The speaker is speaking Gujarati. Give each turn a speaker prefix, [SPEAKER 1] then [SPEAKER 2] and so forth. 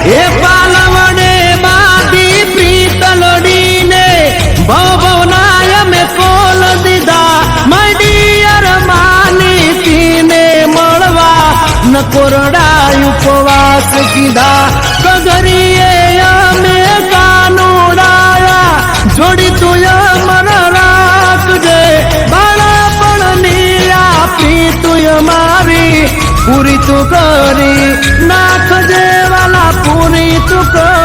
[SPEAKER 1] એ પાલવડે બાંધી પ્રીતલડીને ભવનાય મેં કોલ દીધા મડિયર માની તીને મળવા નકોરડા ઉપવાસ કીધા કગરીએ અમે કાનુડાયા જોડી તું અમર રાખજે બાળપણની આપી તું મારી પૂરી તું કરી નાખજે વાલા પૂરી તું કરી